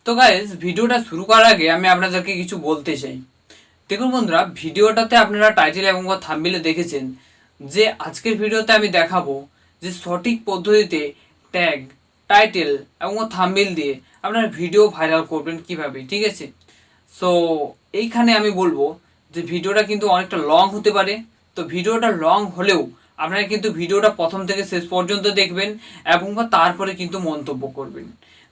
তো গাইস ভিডিওটা শুরু করার আগে আমি আপনাদেরকে কিছু বলতে চাই। দেখুন বন্ধুরা, ভিডিওটাতে আপনারা টাইটেল এবং থাম্বনেইলে দেখেছেন যে আজকের ভিডিওতে আমি দেখাবো যে সঠিক পদ্ধতিতে ট্যাগ, টাইটেল এবং থাম্বনেইল দিয়ে আপনারা ভিডিও ভাইরাল করবেন কিভাবে, ঠিক আছে? সো এইখানে আমি বলবো যে ভিডিওটা কিন্তু অনেকটা লং হতে পারে। তো ভিডিওটা লং হলেও আপনারা কিন্তু ভিডিওটা প্রথম থেকে শেষ পর্যন্ত দেখবেন এবং তারপরে কিন্তু মন্তব্য করবেন।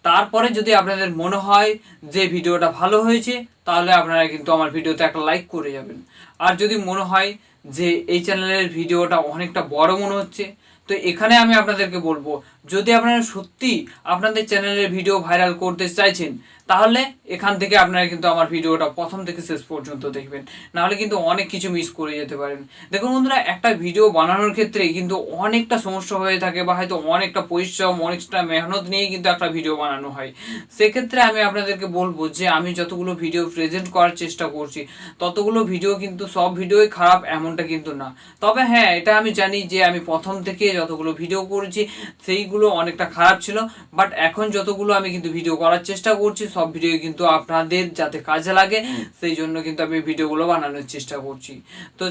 তারপরে যদি আপনাদের মনে হয় যে ভিডিওটা ভালো হয়েছে তাহলে আপনারা কিন্তু আমার ভিডিওতে একটা লাইক করে যাবেন। আর যদি মনে হয় যে এই চ্যানেলের ভিডিওটা অনেকটা বড় মনে হচ্ছে, তো এখানে আমি আপনাদেরকে বলবো যদি আপনারা সত্যি আপনাদের চ্যানেলের ভিডিও ভাইরাল করতে চাইছেন তাহলে এখান থেকে আপনারা কিন্তু আমার ভিডিওটা প্রথম থেকে শেষ পর্যন্ত দেখবেন, নাহলে কিন্তু অনেক কিছু মিস করে যেতে পারেন। দেখুন বন্ধুরা, একটা ভিডিও বানানোর ক্ষেত্রে কিন্তু অনেকটা সমস্যা হয়ে থাকে বা হয়তো অনেকটা পরিশ্রম, অনেকটা মেহনত নিয়ে কিন্তু একটা ভিডিও বানানো হয়। সেক্ষেত্রে আমি আপনাদেরকে বলবো যে আমি যতগুলো ভিডিও প্রেজেন্ট করার চেষ্টা করছি ততগুলো ভিডিও কিন্তু সব ভিডিওই খারাপ এমনটা কিন্তু না। তবে হ্যাঁ, এটা আমি জানি যে আমি প্রথম থেকে যতগুলো ভিডিও করেছি সেইগুলো অনেকটা খারাপ ছিল, বাট এখন যতগুলো আমি কিন্তু ভিডিও করার চেষ্টা করছি সব ভিডিও কিন্তু আপনাদের যাতে কাজে লাগে সেই জন্য কিন্তু আমি ভিডিওগুলো বানানোর চেষ্টা করছি।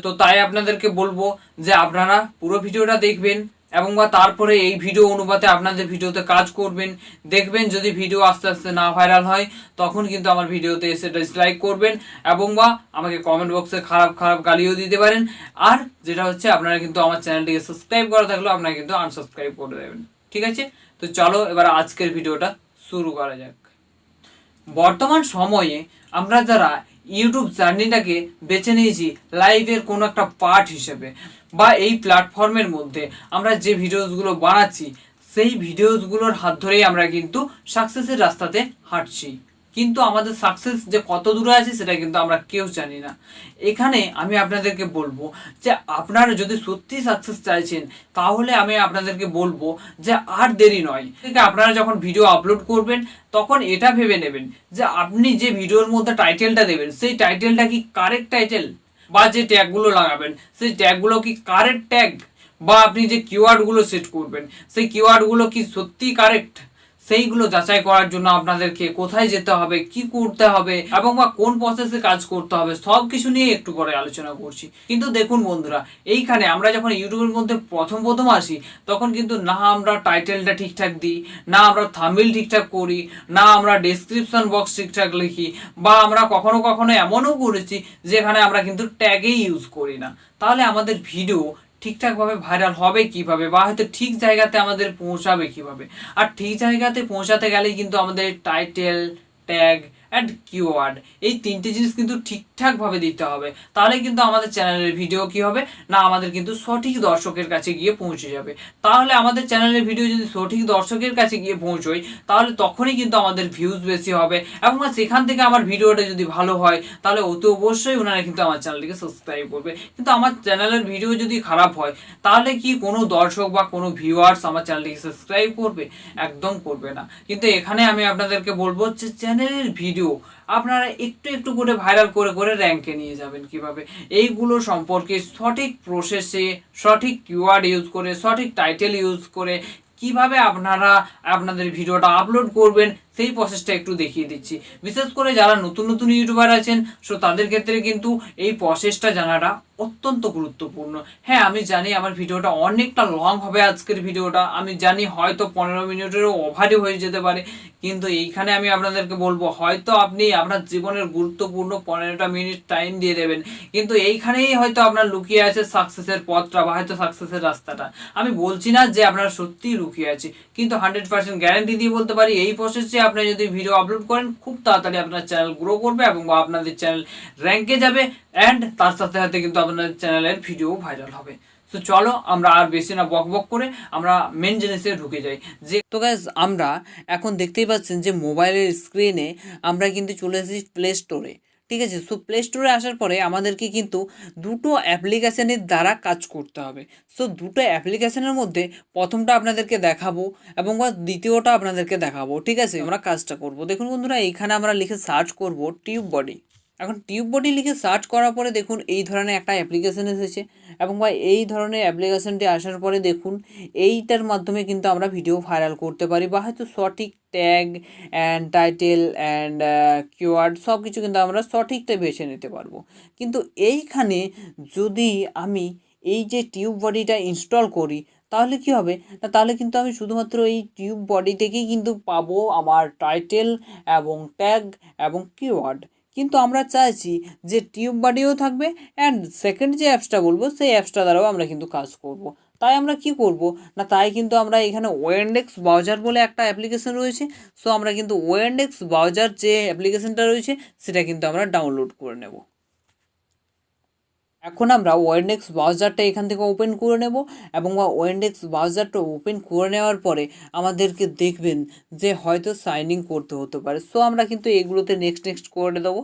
তো তাই আপনাদেরকে বলবো যে আপনারা পুরো ভিডিওটা দেখবেন এবং তারপরে এই ভিডিও অনুপাতে আপনাদের ভিডিওতে কাজ করবেন। দেখবেন যদি ভিডিও আস্তে আস্তে না ভাইরাল হয় তখন কিন্তু আমার ভিডিওতে এসে ডিসলাইক করবেন এবং আমাকে কমেন্ট বক্সে খারাপ খারাপ গালিও দিতে পারেন। আর যেটা হচ্ছে আপনারা কিন্তু আমার চ্যানেলটিকে সাবস্ক্রাইব করা থাকলেও আপনারা কিন্তু আনসাবস্ক্রাইব করে দেবেন, ঠিক আছে? তো চলো এবার আজকের ভিডিওটা শুরু করা যাক। বর্তমান সময়ে আমরা যারা ইউটিউব জার্নিটাকে বেছে নিয়েছি লাইভের কোনো একটা পার্ট হিসেবে বা এই প্ল্যাটফর্মের মধ্যে আমরা যে ভিডিওসগুলো বানাচ্ছি সেই ভিডিওসগুলোর হাত ধরেই আমরা কিন্তু সাকসেসের রাস্তাতে হাঁটছি, কিন্তু আমাদের সাকসেস যে কত দূরে আছে সেটা কিন্তু আমরা কেউ জানি না। এখানে আমি আপনাদেরকে বলবো যে আপনারা যদি সত্যি সাকসেস চাইছেন তাহলে আমি আপনাদেরকে বলবো যে আর দেরি নয়, ঠিক আপনারা যখন ভিডিও আপলোড করবেন তখন এটা ভেবে নেবেন যে আপনি যে ভিডিওর মধ্যে টাইটেলটা দেবেন সেই টাইটেলটা কি কারেক্ট টাইটেল, বা যে ট্যাগগুলো লাগাবেন সেই ট্যাগগুলো কি কারেক্ট ট্যাগ, বা আপনি যে কিওয়ার্ডগুলো সেট করবেন সেই কিওয়ার্ডগুলো কি সত্যি কারেক্ট। সেইগুলো যাচাই করার জন্য আপনাদেরকে কোথায় যেতে হবে, কি করতে হবে এবং কোন প্রসেসে কাজ করতে হবে সব কিছু নিয়ে একটু পরে আলোচনা করছি। কিন্তু দেখুন বন্ধুরা, এইখানে আমরা যখন ইউটিউবের মধ্যে প্রথম আসি তখন কিন্তু না আমরা টাইটেলটা ঠিকঠাক দিই, না আমরা থাম্বনেইল ঠিকঠাক করি, না আমরা ডেসক্রিপশন বক্স ঠিকঠাক লিখি, বা আমরা কখনো কখনো এমনও করেছি যেখানে আমরা কিন্তু ট্যাগেই ইউজ করি না। তাহলে আমাদের ভিডিও ঠিকঠাকভাবে ভাইরাল হবে কিভাবে, বা হয়তো ঠিক জায়গাতে আমাদের পৌঁছাবে কিভাবে? আর ঠিক জায়গাতে পৌঁছাতে গেলে কিন্তু আমাদের টাইটেল, ট্যাগ অ্যান্ড কিওয়ার্ড এই তিনটে জিনিস কিন্তু ঠিকঠাকভাবে দিতে হবে। তাহলে কিন্তু আমাদের চ্যানেলের ভিডিও কি হবে না, আমাদের কিন্তু সঠিক দর্শকের কাছে গিয়ে পৌঁছে যাবে। তাহলে আমাদের চ্যানেলের ভিডিও যদি সঠিক দর্শকের কাছে গিয়ে পৌঁছয় তাহলে তখনই কিন্তু আমাদের ভিউজ বেশি হবে এবং সেখান থেকে আমার ভিডিওটা যদি ভালো হয় তাহলে অতি অবশ্যই ওনারা কিন্তু আমার চ্যানেলটিকে সাবস্ক্রাইব করবে। কিন্তু আমার চ্যানেলের ভিডিও যদি খারাপ হয় তাহলে কি কোনো দর্শক বা কোনো ভিউয়ার্স আমার চ্যানেলটিকে সাবস্ক্রাইব করবে? একদম করবে না। কিন্তু এখানে আমি আপনাদেরকে বলবো যে চ্যানেলের ভিডিও আপনারা একটু একটু করে ভাইরাল করে করে র্যাঙ্কে নিয়ে যাবেন কিভাবে, এইগুলো সম্পর্কে সঠিক প্রসেসে সঠিক কিওয়ার্ড ইউজ করে সঠিক টাইটেল ইউজ করে কিভাবে আপনারা আপনাদের ভিডিওটা আপলোড করবেন সেই প্রসেসটা একটু দেখিয়ে দিচ্ছি। বিশেষ করে যারা নতুন নতুন ইউটিউবার আছেন সো তাদের ক্ষেত্রে কিন্তু এই প্রসেসটা জানাটা অত্যন্ত গুরুত্বপূর্ণ। হ্যাঁ, আমি জানি আমার ভিডিওটা অনেকটা লং হবে, আজকের ভিডিওটা আমি জানি হয়তো 15 মিনিটেরও ওভারই হয়ে যেতে পারে, কিন্তু এইখানে আমি আপনাদেরকে বলবো হয়তো আপনি আপনার জীবনের গুরুত্বপূর্ণ 15টা মিনিট টাইম দিয়ে দেবেন, কিন্তু এইখানেই হয়তো আপনার লুকিয়ে আছে সাকসেসের পথটা বা হয়তো সাকসেসের রাস্তাটা। আমি বলছি না যে আপনার সত্যিই লুকিয়ে আছে, কিন্তু 100% গ্যারান্টি দিয়ে বলতে পারি এই প্রসেসে আপনি যদি ভিডিও আপলোড করেন খুব তাড়াতাড়ি আপনার চ্যানেল গ্রো করবে এবং আপনাদের চ্যানেল র্যাঙ্কে যাবে অ্যান্ড তার সাথে সাথে কিন্তু আপনাদের চ্যানেলের ভিডিও ভাইরাল হবে। তো চলো আমরা আর বেশি না বক বক করে আমরা মেন জিনিসে ঢুকে যাই। যে তো গাইস, আমরা এখন দেখতেই পাচ্ছেন যে মোবাইলের স্ক্রিনে আমরা কিন্তু চলে এসেছি প্লে স্টোরে, ঠিক আছে? সো প্লে স্টোরে আসার পরে আমাদেরকে কিন্তু দুটো অ্যাপ্লিকেশানের দ্বারা কাজ করতে হবে। সো দুটো অ্যাপ্লিকেশানের মধ্যে প্রথমটা আপনাদেরকে দেখাবো এবং দ্বিতীয়টা আপনাদেরকে দেখাবো, ঠিক আছে? আমরা কাজটা করব। দেখুন বন্ধুরা, এইখানে আমরা লিখে সার্চ করব টিউব বডি, এখন টিউব বডি লিখে সার্চ করার পরে দেখুন এই ধরনের একটা অ্যাপ্লিকেশন এসেছে এবং ভাই এই ধরনের অ্যাপ্লিকেশনটি আসার পরে দেখুন এইটার মাধ্যমে কিন্তু আমরা ভিডিও ভাইরাল করতে পারি বা হয়তো সঠিক tag and title and keyword সব কিছু কিন্তু আমরা সঠিকটা বেছে নিতে পারবো। কিন্তু এইখানে যদি আমি এই যে টিউব বডিটা ইনস্টল করি তাহলে কি হবে না, তাহলে কিন্তু আমি শুধুমাত্র এই টিউব বডি থেকেই কিন্তু পাবো আমার টাইটেল এবং ট্যাগ এবং কিওয়ার্ড। কিন্তু আমরা চাইছি যে টিউব বডিও থাকবে অ্যান্ড সেকেন্ড যে অ্যাপসটা বলবো সেই অ্যাপসটা দ্বারাও আমরা কিন্তু কাজ করব। তাই আমরা কি করব না, তাই কিন্তু আমরা এখানে ওয়েন্ডেক্স ব্রাউজার বলে একটা অ্যাপ্লিকেশন রয়েছে। সো আমরা কিন্তু ওয়েন্ডেক্স ব্রাউজার যে অ্যাপ্লিকেশনটা রয়েছে সেটা কিন্তু আমরা ডাউনলোড করে নেব। এখন আমরা ওয়েন্ডেক্স ব্রাউজারটা এখান থেকে ওপেন করে নেব এবং ওয়েন্ডেক্স ব্রাউজারটা ওপেন করে নেওয়ার পরে আমাদেরকে দেখবেন যে হয়তো সাইন ইন করতে হতে পারে। সো আমরা কিন্তু এগুলোতে নেক্সট করে দেবো।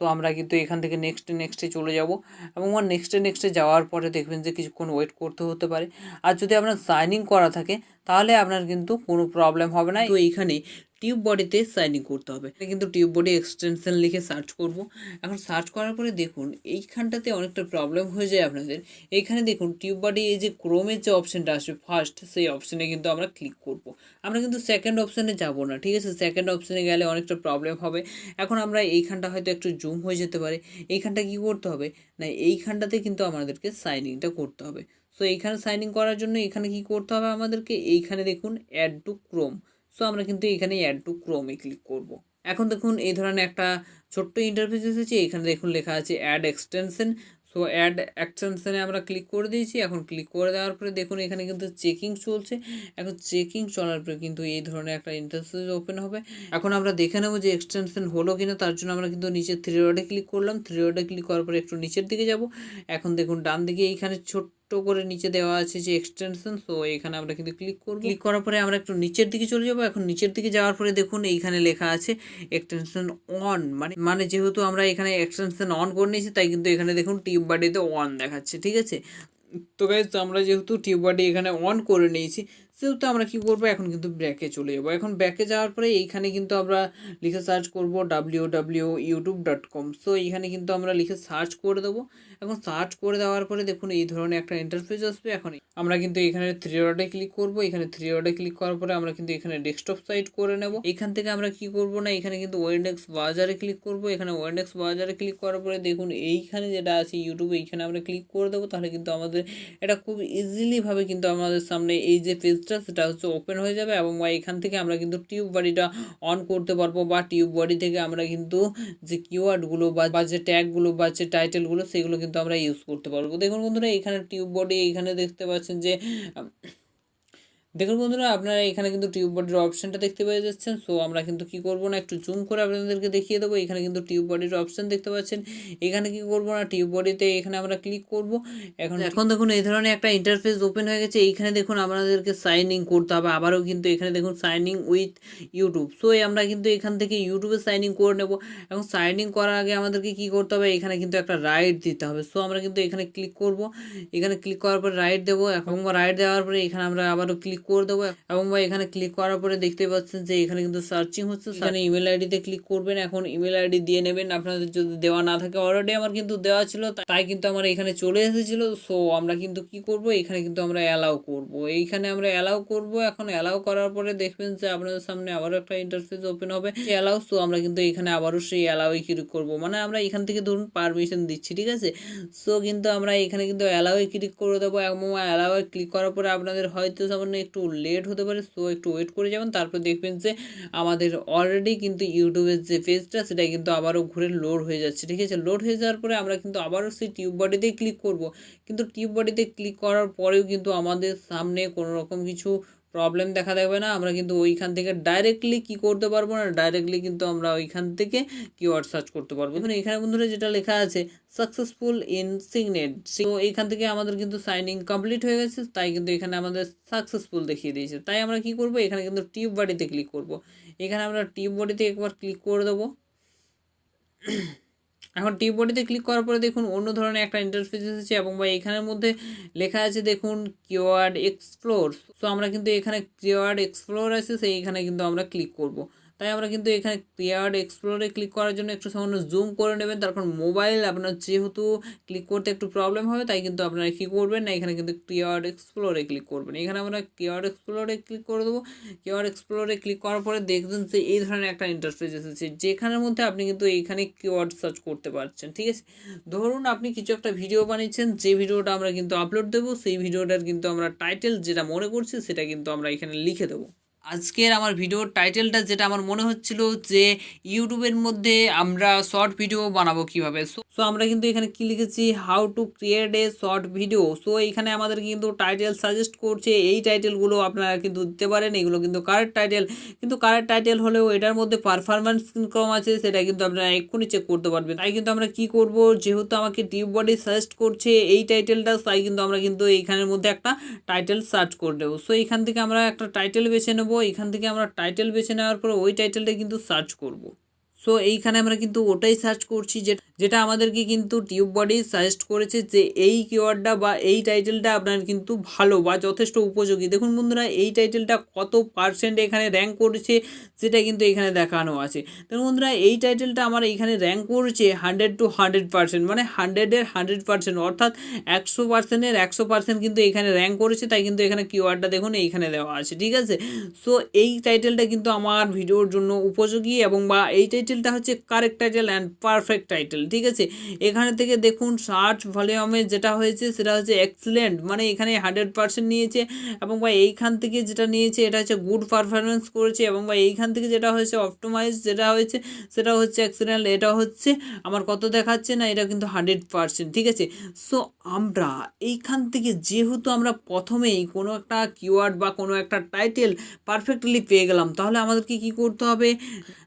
তো আমরা কিন্তু এখান থেকে নেক্সটে চলে যাব এবং নেক্সটে যাওয়ার পরে দেখবেন যে কিছুক্ষণ ওয়েট করতে হতে পারে। আর যদি আপনার সাইন ইন করা থাকে তাহলে আপনার কিন্তু কোনো প্রবলেম হবে না। তো এইখানে টিউব বডিতে সাইন ইন করতে হবে, কিন্তু টিউব বডি এক্সটেনশন লিখে সার্চ করব। এখন সার্চ করার পরে দেখুন এইখানটাতে অনেকটা প্রবলেম হয়ে যায় আপনাদের। এইখানে দেখুন টিউব বডি এই যে ক্রোমের যে অপশানটা আসবে ফার্স্ট, সেই অপশানে কিন্তু আমরা ক্লিক করব। আমরা কিন্তু সেকেন্ড অপশানে যাব না, ঠিক আছে? সেকেন্ড অপশানে গেলে অনেকটা প্রবলেম হবে। এখন আমরা এইখানটা হয়তো একটু জুম হয়ে যেতে পারে। এইখানটা কী করতে হবে না, এইখানটাতে কিন্তু আমাদেরকে সাইন ইনটা করতে হবে। সো এইখানে সাইন ইন করার জন্য এখানে কি করতে হবে আমাদেরকে, এইখানে দেখুন অ্যাড টু ক্রোম। সো আমরা কিন্তু এখানে অ্যাড টু ক্রোমে ক্লিক করব। এখন দেখুন এই ধরনের একটা ছোট্ট ইন্টারফেস এসেছে। এখানে দেখুন লেখা আছে অ্যাড এক্সটেনশন। সো অ্যাড এক্সটেনশনে আমরা ক্লিক করে দিয়েছি। এখন ক্লিক করে দেওয়ার পরে দেখুন এখানে কিন্তু চেকিং চলছে। এখন চেকিং চলার পরে কিন্তু এই ধরনের একটা ইন্টারফেস ওপেন হবে। এখন আমরা দেখে নেবো যে এক্সটেনশন হলো কিনা। তার জন্য আমরা কিন্তু নিচের থ্রি ডটে ক্লিক করলাম। থ্রি ডটে ক্লিক করার পরে একটু নিচের দিকে যাব। এখন দেখুন ডান দিকে এইখানে ছোট্ট করে নিচে দেওয়া আছে যে এক্সটেনশন। সো এখানে আমরা কিন্তু ক্লিক করব। ক্লিক করার পরে আমরা একটু নিচের দিকে চলে যাব। এখন নিচের দিকে যাওয়ার পরে দেখুন এইখানে লেখা আছে এক্সটেনশন অন, মানে যেহেতু আমরা এখানে এক্সটেনশন অন করে নিয়েছি তাই কিন্তু এখানে দেখুন টিউব বডিতে অন দেখাচ্ছে, ঠিক আছে? তো গাইজ আমরা যেহেতু টিউব বডি এখানে অন করে নিয়েছি সেহেতু আমরা কি করব, এখন কিন্তু ব্যাকে চলে যাব। এখন ব্যাকে যাওয়ার পরে এইখানে কিন্তু আমরা লিখে সার্চ করব www.youtube.com। সো এইখানে কিন্তু আমরা লিখে সার্চ করে দেবো। এখন সার্চ করে দেওয়ার পরে দেখুন এই ধরনের একটা ইন্টারফেস আসবে। এখন আমরা কিন্তু এখানে থ্রি ডটে ক্লিক করব। এখানে থ্রি ডটে ক্লিক করার পরে আমরা কিন্তু এখানে ডেস্কটপ সাইট করে নেব। এখান থেকে আমরা কি করব না, এখানে কিন্তু ওয়েন্ডেক্স ব্রাউজারে ক্লিক করব। এখানে ওয়েন্ডেক্স ব্রাউজারে ক্লিক করার পরে দেখুন এইখানে যেটা আছে ইউটিউবে, এইখানে আমরা ক্লিক করে দেবো। তাহলে কিন্তু আমাদের এটা খুব ইজিলিভাবে কিন্তু আমাদের সামনে এই যে পেজটা সেটা হচ্ছে ওপেন হয়ে যাবে এবং এখান থেকে আমরা কিন্তু টিউব বডিটা অন করতে পারবো বা টিউব বডি থেকে আমরা কিন্তু যে কিওয়ার্ডগুলো বা যে ট্যাগগুলো বা যে টাইটেলগুলো সেগুলো কিন্তু আমরা ইউজ করতে পারবো। দেখুন বন্ধুরা এখানে টিউব বডি এখানে দেখতে পাচ্ছেন যে দেখুন বন্ধুরা আপনারা এখানে কিন্তু টিউব বডির অপশানটা দেখতে পেয়ে যাচ্ছেন। সো আমরা কিন্তু কি করব না, একটু জুম করে আপনাদেরকে দেখিয়ে দেবো। এখানে কিন্তু টিউব বডির অপশান দেখতে পাচ্ছেন। এখানে কি করব না, টিউব বডিতে এখানে আমরা ক্লিক করব। এখন দেখুন এই ধরনের একটা ইন্টারফেস ওপেন হয়ে গেছে। এইখানে দেখুন আমাদেরকে সাইন ইন করতে হবে আবারও, কিন্তু এখানে দেখুন sign in with YouTube. So আমরা কিন্তু এখান থেকে ইউটিউবে সাইন ইন করে নেব। এবং সাইন ইন করার আগে আমাদেরকে কি করতে হবে, এখানে কিন্তু একটা রাইট দিতে হবে। সো আমরা কিন্তু এখানে ক্লিক করব। এখানে ক্লিক করার পরে রাইট দেবো এবং রাইট দেওয়ার পরে এখানে আমরা আবারও ক্লিক করে দেবো এবং এখানে ক্লিক করার পরে দেখতে পাচ্ছেন যে এখানে কিন্তু সার্চিং হচ্ছে। এখানে ইমেল আইডিতে ক্লিক করবেন। এখন ইমেল আইডি দিয়ে নেবেন, আপনাদের যদি দেওয়া না থাকে। অলরেডি আমার কিন্তু দেওয়া ছিল তাই কিন্তু আমার এখানে চলে এসেছিল। সো আমরা কিন্তু কি করব, এখানে কিন্তু আমরা অ্যালাউ করব। এইখানে আমরা অ্যালাউ করব। এখন অ্যালাউ করার পরে দেখবেন যে আপনাদের সামনে আবারও একটা ইন্টারফেস ওপেন হবে অ্যালাউ। সো আমরা কিন্তু এখানে আবারও সেই অ্যালাউই ক্লিক করব, মানে আমরা এখান থেকে ধরুন পারমিশন দিচ্ছি, ঠিক আছে? সো কিন্তু আমরা এখানে কিন্তু অ্যালাউয়ে ক্লিক করে দেবো এবং অ্যালাউয়ে ক্লিক করার পরে আপনাদের হয়তো সামান্য একটু লেট হতে পারে। সো একটু ওয়েট করে যাবেন, তারপর দেখবেন যে আমাদের অলরেডি কিন্তু ইউটিউবের যে পেজটা সেটা কিন্তু আবারও ঘুরে লোড হয়ে যাচ্ছে, ঠিক আছে? লোড হয়ে যাওয়ার পরে আমরা কিন্তু আবারও সেই টিউব বডিতেই ক্লিক করব। কিন্তু টিউব বডিতে ক্লিক করার পরেও কিন্তু আমাদের সামনে কোনো রকম কিছু প্রবলেম দেখা দেবে না। আমরা কিন্তু ওইখান থেকে ডাইরেক্টলি কি করতে পারবো না, ডাইরেক্টলি কিন্তু আমরা ওইখান থেকে কিওয়ার্ড সার্চ করতে পারবো। এখন এখানে বন্ধুরা যেটা লেখা আছে সাকসেসফুল ইন সিগনেট, তো এইখান থেকে আমাদের কিন্তু সাইনিং কমপ্লিট হয়ে গেছে, তাই কিন্তু এখানে আমাদের সাকসেসফুল দেখিয়ে দিয়েছে। তাই আমরা কি করব, এখানে কিন্তু টিউব বডিতে ক্লিক করব। এখানে আমরা টিউব বডিতে একবার ক্লিক করে দেবো। এখন টিউব বডিতে ক্লিক করার পরে দেখুন অন্য ধরনের একটা ইন্টারফেস এসেছে এবং এখানের মধ্যে লেখা আছে দেখুন কিওয়ার্ড এক্সপ্লোর। সো আমরা কিন্তু এখানে কিওয়ার্ড এক্সপ্লোর আছে সেইখানে কিন্তু আমরা ক্লিক করব। তাই আমরা কিন্তু এখানে কিওয়ার্ড এক্সপ্লোরে ক্লিক করার জন্য একটু সামান্য জুম করে নেবেন। তার কারণ মোবাইল আপনার যেহেতু ক্লিক করতে একটু প্রবলেম হবে, তাই কিন্তু আপনারা কী করবেন না, এখানে কিন্তু কিওয়ার্ড এক্সপ্লোরে ক্লিক করবেন। এখানে আমরা কিওয়ার্ড এক্সপ্লোরে ক্লিক করে দেবো। কিওয়ার্ড এক্সপ্লোরে ক্লিক করার পরে দেখবেন যে এই ধরনের একটা ইন্টারফেস এসেছে, যেখানের মধ্যে আপনি কিন্তু এইখানে কিওয়ার্ড সার্চ করতে পারছেন। ঠিক আছে, ধরুন আপনি কিছু একটা ভিডিও বানিয়েছেন, যে ভিডিওটা আমরা কিন্তু আপলোড দেবো, সেই ভিডিওটার কিন্তু আমরা টাইটেল যেটা মনে করছি সেটা কিন্তু আমরা এখানে লিখে দেবো। আজকের আমার ভিডিওর টাইটেলটা যেটা আমার মনে হচ্ছিল যে ইউটিউবের মধ্যে আমরা শর্ট ভিডিও বানাবো কীভাবে। সো আমরা কিন্তু এখানে কি লিখেছি, how to create a short video. So এখানে আমাদের কিন্তু টাইটেল সাজেস্ট করছে, এই টাইটেলগুলো আপনারা কিন্তু দিতে পারেন। এগুলো কিন্তু কারেক্ট টাইটেল, কিন্তু কারেক্ট টাইটেল হলেও এটার মধ্যে পারফরমেন্স কম আছে, সেটা কিন্তু আপনারা এক্ষুনি চেক করতে পারবেন। তাই কিন্তু আমরা কি করব, যেহেতু আমাকে টিউব বডি সাজেস্ট করছে এই টাইটেলটা, তাই কিন্তু আমরা কিন্তু এইখানের মধ্যে একটা টাইটেল সার্চ করে দেবো। সো এখান থেকে আমরা একটা টাইটেল বেছে নেব। এখান থেকে আমরা টাইটেল বেছে নেওয়ার পর ওই টাইটেলটা কিন্তু সার্চ করব। সো এইখানে আমরা কিন্তু ওটাই সার্চ করছি যেটা আমাদেরকে কিন্তু টিউব বডি সাজেস্ট করেছে, যে এই কিওয়ার্ডটা বা এই টাইটেলটা আপনার কিন্তু ভালো বা যথেষ্ট উপযোগী। দেখুন বন্ধুরা, এই টাইটেলটা কত পার্সেন্ট এখানে র্যাঙ্ক করেছে সেটা কিন্তু এখানে দেখানো আছে। দেখুন বন্ধুরা, এই টাইটেলটা আমার এইখানে র্যাঙ্ক করেছে 100 to 100%, মানে 100-এর 100%, অর্থাৎ 100%-এর 100% কিন্তু এখানে র্যাঙ্ক করেছে। তাই কিন্তু এখানে কিওয়ার্ডটা দেখুন এইখানে দেওয়া আছে। ঠিক আছে, সো এই টাইটেলটা কিন্তু আমার ভিডিওর জন্য উপযোগী, এবং বা এই টাইটেলটা হচ্ছে correct title and perfect title. ঠিক আছে, এখানে থেকে দেখুন সার্চ ভলিউমে যেটা হয়েছে সেটা হচ্ছে এক্সেলেন্ট, মানে এখানে 100% নিয়েছে, এবং বা এইখান থেকে যেটা নিয়েছে এটা হচ্ছে গুড পারফরমেন্স করেছে, এবং বা এইখান থেকে যেটা হয়েছে অপটিমাইজ যেটা হয়েছে সেটা হচ্ছে এক্সেলেন্ট। এটা হচ্ছে আমার কত দেখাচ্ছে না, এটা কিন্তু 100%। ঠিক আছে, সো আমরা এইখান থেকে যেহেতু আমরা প্রথমেই কোনো একটা কিওয়ার্ড বা কোনো একটা টাইটেল পারফেক্টলি পেয়ে গেলাম, তাহলে আমাদেরকে কি করতে হবে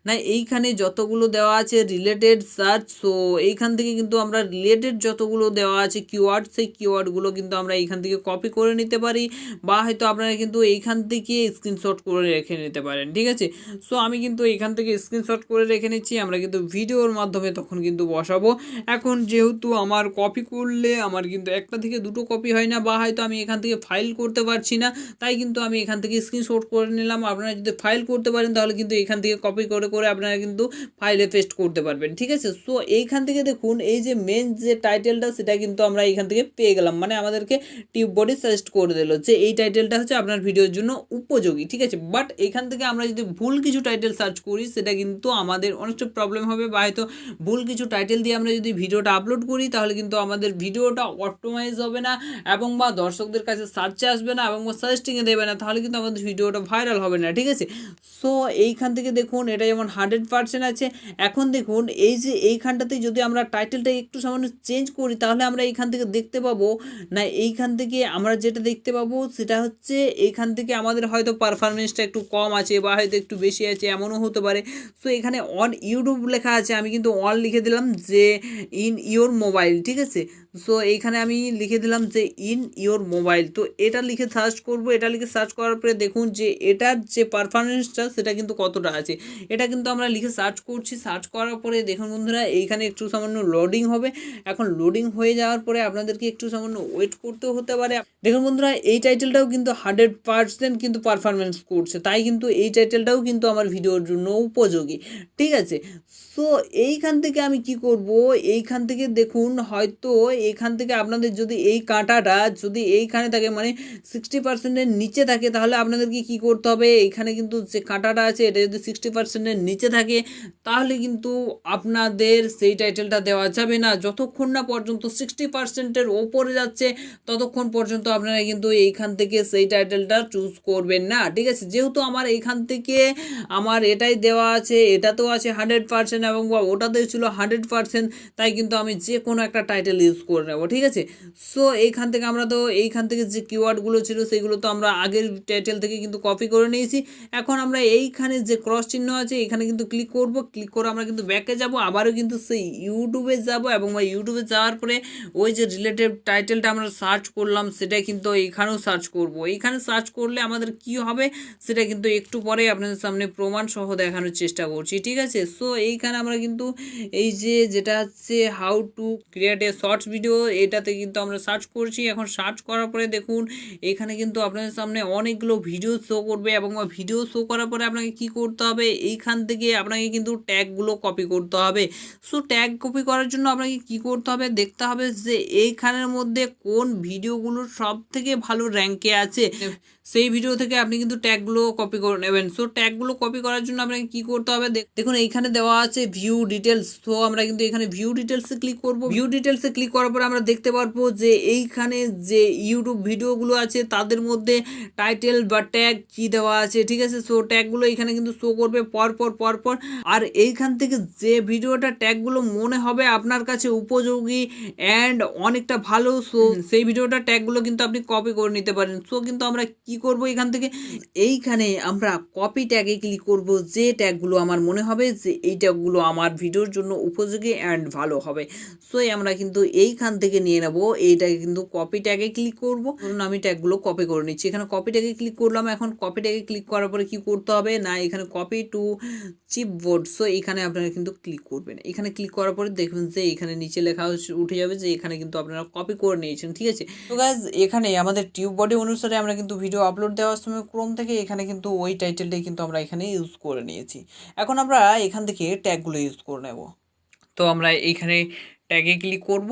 না, এইখানে যতগুলো দেওয়া আছে রিলেটেড সার্চ, সো এইখান থেকে কিন্তু আমরা রিলেটেড যতগুলো দেওয়া আছে কিওয়ার্ড, সেই কিওয়ার্ডগুলো কিন্তু আমরা এইখান থেকে কপি করে নিতে পারি, বা হয়তো আপনারা কিন্তু এইখান থেকে স্ক্রিনশট করে রেখে নিতে পারেন। ঠিক আছে, সো আমি কিন্তু এইখান থেকে স্ক্রিনশট করে রেখে নিচ্ছি, আমরা কিন্তু ভিডিওর মাধ্যমে তখন কিন্তু বসাবো। এখন যেহেতু আমার কপি করলে আমার কিন্তু একটা থেকে দুটো কপি হয় না, বা হয়তো আমি এখান থেকে ফাইল করতে পারছি না, তাই কিন্তু আমি এখান থেকে স্ক্রিনশট করে নিলাম। আপনারা যদি ফাইল করতে পারেন তাহলে কিন্তু এখান থেকে কপি করে করে আপনারা কিন্তু ফাইলে পেস্ট করতে পারবেন। ঠিক আছে, সো এইখান থেকে দেখুন এই যে মেন যে টাইটেলটা সেটা কিন্তু আমরা এইখান থেকে পেয়ে গেলাম, মানে আমাদেরকে টিউব বডি সাজেস্ট করে দিল যে এই টাইটেলটা হচ্ছে আপনার ভিডিওর জন্য উপযোগী। ঠিক আছে, বাট এখান থেকে আমরা যদি ভুল কিছু টাইটেল সার্চ করি সেটা কিন্তু আমাদের অনেকটা প্রবলেম হবে, বা হয়তো ভুল কিছু টাইটেল দিয়ে আমরা যদি ভিডিওটা আপলোড করি তাহলে কিন্তু আমাদের ভিডিওটা অপটিমাইজ হবে না, এবং বা দর্শকদের কাছে সার্চে আসবে না, এবং সাজেস্টিংয়ে দেবে না, তাহলে কিন্তু আমাদের ভিডিওটা ভাইরাল হবে না। ঠিক আছে, সো এইখান থেকে দেখুন এটা যেমন 100% আছে। এখন দেখুন এই যে এইখানটাতে যদি আমরা টাইটেলটা একটু সামান্য চেঞ্জ করি, তাহলে আমরা এইখান থেকে দেখতে পাবো না, এইখান থেকে আমরা যেটা দেখতে পাবো সেটা হচ্ছে এইখান থেকে আমাদের হয়তো পারফরমেন্সটা একটু কম আছে, বা হয়তো একটু বেশি আছে, এমনও হতে পারে। সো এখানে অন ইউটিউব লেখা আছে, আমি কিন্তু অন লিখে দিলাম যে ইন ইওর মোবাইল। ঠিক আছে, সো এইখানে আমি লিখে দিলাম যে ইন ইওর মোবাইল। তো এটা লিখে সার্চ করব, এটা লিখে সার্চ করার পরে দেখুন যে এটার যে পারফরমেন্সটা সেটা কিন্তু কতটা আছে, এটা কিন্তু আমরা লিখে সার্চ করছি। সার্চ করার পরে দেখুন বন্ধুরা এইখানে একটু সামান্য লোডিং হবে। এখন লোডিং হয়ে যাওয়ার পরে আপনাদেরকে একটু সামান্য ওয়েট করতেও হতে পারে। দেখুন বন্ধুরা, এই টাইটেলটাও কিন্তু 100% কিন্তু পারফরমেন্স করছে, তাই কিন্তু এই টাইটেলটাও কিন্তু আমার ভিডিওর জন্য উপযোগী। ঠিক আছে, সো এইখান থেকে আমি কি করব, এইখান থেকে দেখুন হয়তো এইখান থেকে আপনাদের যদি এই কাঁটাটা যদি এইখানে থাকে, মানে 60%-এর নিচে থাকে, তাহলে আপনাদেরকে কি করতে হবে, এইখানে কিন্তু যে কাঁটাটা আছে এটা যদি 60%-এর নিচে থাকে তাহলে কিন্তু আপনাদের সেই টাইটেলটা দেওয়া যাবে না। যতক্ষণ না পর্যন্ত 60%-এর ওপরে যাচ্ছে ততক্ষণ পর্যন্ত আপনারা কিন্তু এইখান থেকে সেই টাইটেলটা চুজ করবেন না। ঠিক আছে, যেহেতু আমার এইখান থেকে আমার এটাই দেওয়া আছে, এটাতেও আছে 100% এবং ওটাতেও ছিল 100%, তাই কিন্তু আমি যে কোনো একটা টাইটেল ইউজ করে নেব। ঠিক আছে, সো এইখান থেকে আমরা তো এইখান থেকে যে কিওয়ার্ডগুলো ছিল সেগুলো তো আমরা আগের টাইটেল থেকে কিন্তু কপি করে নিয়েছি। এখন আমরা এইখানে যে ক্রস চিহ্ন আছে এখানে কিন্তু ক্লিক করব, ক্লিক করে আমরা কিন্তু ব্যাকে যাব, আবারও কিন্তু সেই ইউটিউবে যাব, এবং ইউটিউবে যাওয়ার পরে ওই যে রিলেটেড টাইটেলটা আমরা সার্চ করলাম সেটা কিন্তু এইখানেও সার্চ করব। এইখানে সার্চ করলে আমাদের কি হবে সেটা কিন্তু একটু পরে আপনাদের সামনে প্রমাণ সহ দেখানোর চেষ্টা করছি। ঠিক আছে, সো এইখানে আমরা কিন্তু এই যে যেটা হচ্ছে how to create a shorts video, video, এটাতে কিন্তু আমরা সার্চ করছি। এখন সার্চ করার পরে দেখুন এখানে কিন্তু আপনাদের সামনে অনেকগুলো ভিডিও শো করবে এবং ভিডিও শো করার পরে আপনাকে কি করতে হবে, এইখান থেকে আপনাকে কিন্তু ট্যাগগুলো কপি করতে হবে। সো ট্যাগ কপি করার জন্য আপনাকে কি করতে হবে, দেখতে হবে যে এইখানের মধ্যে কোন ভিডিওগুলো সব থেকে ভালো র্যাঙ্কে আছে, সেই ভিডিও থেকে আপনি কিন্তু ট্যাগগুলো কপি করে নেবেন। সো ট্যাগগুলো কপি করার জন্য আপনাকে কি করতে হবে, দেখুন এইখানে দেওয়া আছে ভিউ ডিটেলস। তো আমরা কিন্তু এখানে ভিউ ডিটেলসে ক্লিক করব। ভিউ ডিটেলসে ক্লিক করার পরে আমরা দেখতে পারবো যে এইখানে যে ইউটিউব ভিডিওগুলো আছে তাদের মধ্যে টাইটেল বা ট্যাগ কি দেওয়া আছে, ঠিক আছে। সো ট্যাগগুলো এখানে কিন্তু শো করবে পরপর। আর এইখান থেকে যে ভিডিওটা ট্যাগগুলো মনে হবে আপনার কাছে উপযোগী অ্যান্ড অনেকটা ভালো, সো সেই ভিডিওটা ট্যাগগুলো কিন্তু আপনি কপি করে নিতে পারেন। সো কিন্তু আমরা কি করব, এখান থেকে এইখানে আমরা কপি ট্যাগে ক্লিক করব। যে ট্যাগগুলো আমার মনে হবে যে এই ট্যাগগুলো আমার ভিডিওর জন্য উপযোগী অ্যান্ড ভালো হবে, সো আমরা কিন্তু এইখান থেকে নিয়ে নেব। এইটাকে কিন্তু কপি ট্যাগে ক্লিক করব। ধরুন আমি ট্যাগগুলো কপি করে নিচ্ছি, এখানে কপি ট্যাগে ক্লিক করলাম। এখন কপি ট্যাগে ক্লিক করার পরে কি করতে হবে না, এখানে কপি টু চিপবোর্ড, সো এখানে আপনারা কিন্তু ক্লিক করবেন। এখানে ক্লিক করার পরে দেখবেন যে এখানে নিচে লেখা উঠে যাবে যে এখানে কিন্তু আপনারা কপি করে নিয়েছেন, ঠিক আছে। তো গাইস এখানে আমাদের টিউব বডি অনুসারে আমরা কিন্তু ভিডিও আপলোড দেওয়ার সময় ক্রোম থেকে এখানে কিন্তু ওই টাইটেলটাই কিন্তু আমরা এখানে ইউজ করে নিয়েছি। এখন আমরা এখান থেকে ট্যাগগুলো ইউজ করে নেব। তো আমরা এইখানে ট্যাগে ক্লিক করব।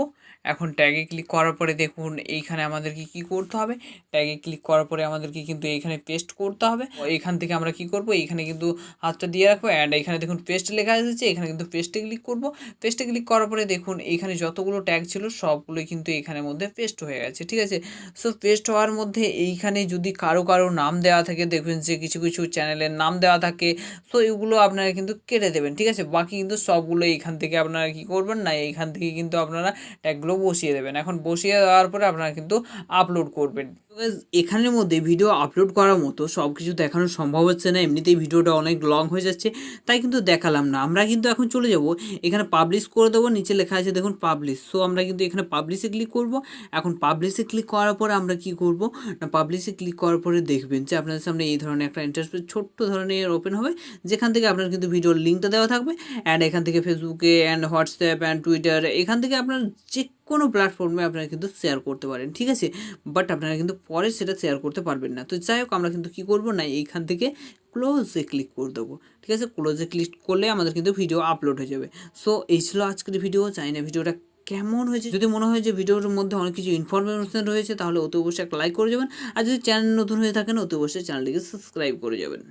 এখন ট্যাগে ক্লিক করার পরে দেখুন এইখানে আমাদেরকে কি করতে হবে, ট্যাগে ক্লিক করার পরে আমাদেরকে কিন্তু এইখানে পেস্ট করতে হবে। এইখান থেকে আমরা কি করব, এইখানে কিন্তু হাতটা দিয়ে রাখবো অ্যান্ড এখানে দেখুন পেস্ট লেখা এসেছে, এখানে কিন্তু পেস্টে ক্লিক করব। পেস্টে ক্লিক করার পরে দেখুন এইখানে যতগুলো ট্যাগ ছিল সবগুলোই কিন্তু এইখানের মধ্যে পেস্ট হয়ে গেছে, ঠিক আছে। সো পেস্ট হওয়ার মধ্যে এইখানে যদি কারো নাম দেওয়া থাকে, দেখবেন যে কিছু কিছু চ্যানেলের নাম দেওয়া থাকে, সো এগুলো আপনারা কিন্তু কেটে দেবেন, ঠিক আছে। বাকি কিন্তু সবগুলো এইখান থেকে আপনারা কি করবেন না, এইখান থেকে কিন্তু আপনারা ট্যাগগুলো বসিয়ে দেবেন। এখন বসিয়ে দেওয়ার পরে আপনারা কিন্তু আপলোড করবেন। এখানের মধ্যে ভিডিও আপলোড করার মতো সব কিছু দেখানো সম্ভব হচ্ছে না, এমনিতেই ভিডিওটা অনেক লং হয়ে যাচ্ছে, তাই কিন্তু দেখালাম না। আমরা কিন্তু এখন চলে যাব এখানে পাবলিশ করে দেবো। নিচে লেখা আছে দেখুন পাবলিশ, সো আমরা কিন্তু এখানে পাবলিশে ক্লিক করব। এখন পাবলিশে ক্লিক করার পরে আমরা কি করব না, পাবলিশে ক্লিক করার পরে দেখবেন যে আপনাদের সামনে এই ধরনের একটা ইন্টারফেস ছোট্ট ধরনের ওপেন হবে, যেখান থেকে আপনার কিন্তু ভিডিওর লিঙ্কটা দেওয়া থাকবে অ্যান্ড এখান থেকে ফেসবুকে অ্যান্ড হোয়াটসঅ্যাপ অ্যান্ড টুইটার, এখান থেকে আপনার যে কোনো প্ল্যাটফর্মে আপনারা কিন্তু শেয়ার করতে পারেন, ঠিক আছে। বাট আপনারা কিন্তু পরে সেটা শেয়ার করতে পারবেন না। তো যাই হোক আমরা কিন্তু কী করবো না, এইখান থেকে ক্লোজে ক্লিক করে দেবো, ঠিক আছে। ক্লোজে ক্লিক করলে আমাদের কিন্তু ভিডিও আপলোড হয়ে যাবে। সো এই ছিল আজকের ভিডিও। জানি না ভিডিওটা কেমন হয়েছে, যদি মনে হয় যে ভিডিওর মধ্যে অনেক কিছু ইনফরমেশন রয়েছে তাহলে অতি অবশ্যই একটা লাইক করে যাবেন, আর যদি চ্যানেল নতুন হয়ে থাকেন অতি অবশ্যই চ্যানেলটিকে সাবস্ক্রাইব করে যাবেন।